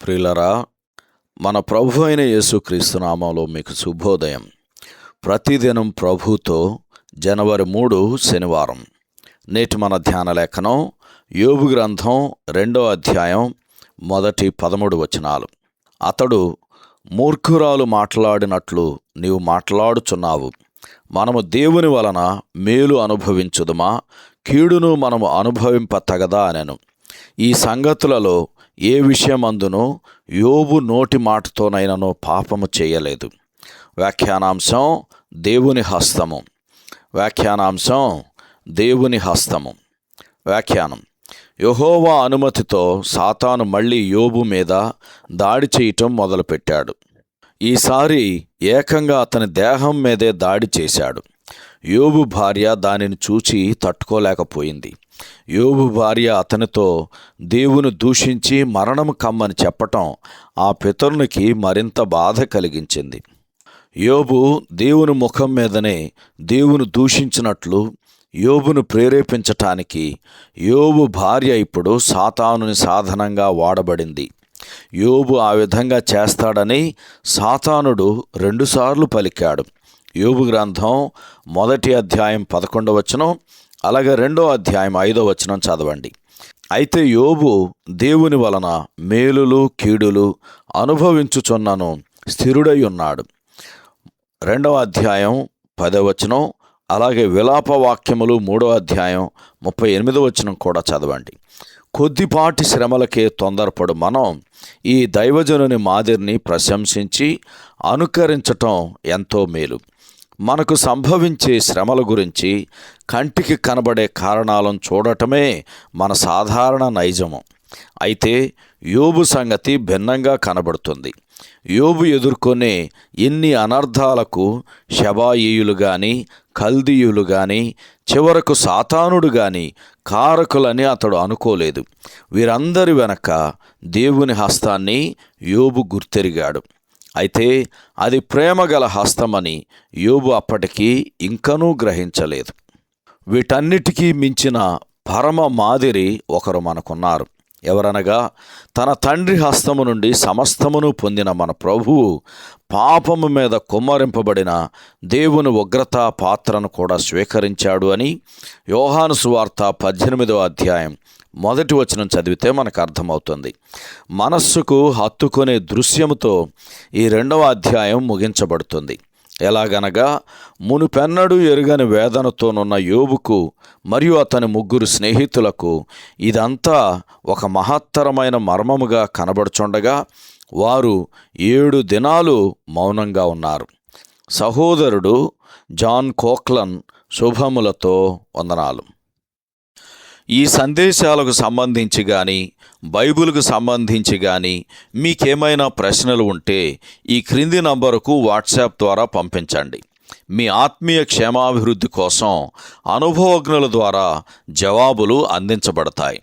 ప్రియులరా, మన ప్రభు అయిన యేసుక్రీస్తు నామంలో మీకు శుభోదయం. ప్రతిదినం ప్రభుతో జనవరి 3 శనివారం. నేటి మన ధ్యాన లేఖనం యోబు గ్రంథం 2వ అధ్యాయం 1-13 వచనాలు. అతడు మూర్ఖురాలు మాట్లాడినట్లు నీవు మాట్లాడుచున్నావు. మనము దేవుని వలన మేలు అనుభవించుదుమా, కీడును మనము అనుభవింప తగదా అనెను. ఈ సంగతులలో ఏ విషయమందునూ యోబు నోటి మాటతోనైనను పాపము చేయలేదు. వ్యాఖ్యానాంశం దేవుని హస్తము. వ్యాఖ్యానం: యెహోవా అనుమతితో సాతాను మళ్ళీ యోబు మీద దాడి చేయటం మొదలుపెట్టాడు. ఈసారి ఏకంగా అతని దేహం మీదే దాడి చేశాడు. యోబు భార్య దానిని చూచి తట్టుకోలేకపోయింది. యోబు భార్య అతనితో దేవుని దూషించి మరణము కమ్మని చెప్పటం ఆ పితరునికి మరింత బాధ కలిగించింది. యోబు దేవుని ముఖం మీదనే దేవుని దూషించినట్లు యోబును ప్రేరేపించటానికి యోబు భార్య ఇప్పుడు సాతానుని సాధనంగా వాడబడింది. యోబు ఆ విధంగా చేస్తాడని సాతానుడు 2 సార్లు పలికాడు. యోబు గ్రంథం 1వ అధ్యాయం 11వ వచనం, అలాగే 2వ అధ్యాయం 5వ వచనం చదవండి. అయితే యోబు దేవుని వలన మేలులు కీడులు అనుభవించుచున్నను స్థిరుడై ఉన్నాడు. 2వ అధ్యాయం 10వ వచనం, అలాగే విలాపవాక్యములు 3వ అధ్యాయం 38వ వచనం కూడా చదవండి. కొద్దిపాటి శ్రమలకే తొందరపడు మనం ఈ దైవజనుని మాదిరిని ప్రశంసించి అనుకరించటం ఎంతో మేలు. మనకు సంభవించే శ్రమల గురించి కంటికి కనబడే కారణాలను చూడటమే మన సాధారణ నైజము. అయితే యోబు సంగతి భిన్నంగా కనబడుతుంది. యోబు ఎదుర్కొనే ఇన్ని అనర్థాలకు షెబాయీయులు గాని, కల్దీయులు గాని, చివరకు సాతానుడు గాని కారకులని అతడు అనుకోలేదు. వీరందరి వెనక దేవుని హస్తాన్ని యోబు గుర్తెరిగాడు. అయితే అది ప్రేమగల హస్తమని యోబు అప్పటికీ ఇంకనూ గ్రహించలేదు. వీటన్నిటికీ మించిన పరమ మాదిరి ఒకరు మనకున్నారు. ఎవరనగా తన తండ్రి హస్తము నుండి సమస్తమును పొందిన మన ప్రభువు పాపము మీద కుమ్మరింపబడిన దేవుని ఉగ్రతా పాత్రను కూడా స్వీకరించాడు అని యోహాను సువార్త 18వ అధ్యాయం 1వ వచనం చదివితే మనకు అర్థమవుతుంది. మనస్సుకు హత్తుకునే దృశ్యముతో ఈ 2వ అధ్యాయం ముగించబడుతుంది. ఎలాగనగా మునుపెన్నడూ ఎరుగని వేదనతోనున్న యోబుకు మరియు అతని 3 స్నేహితులకు ఇదంతా ఒక మహత్తరమైన మర్మముగా కనబడుచుండగా వారు 7 దినాలు మౌనంగా ఉన్నారు. సహోదరుడు జాన్ కోక్లన్ శుభములతో వందనాలు. ఈ సందేశాలకు సంబంధించి కానీ, బైబిల్కు సంబంధించి కానీ మీకేమైనా ప్రశ్నలు ఉంటే ఈ క్రింది నంబరుకు వాట్సాప్ ద్వారా పంపించండి. మీ ఆత్మీయ క్షేమాభివృద్ధి కోసం అనుభవజ్ఞుల ద్వారా జవాబులు అందించబడతాయి.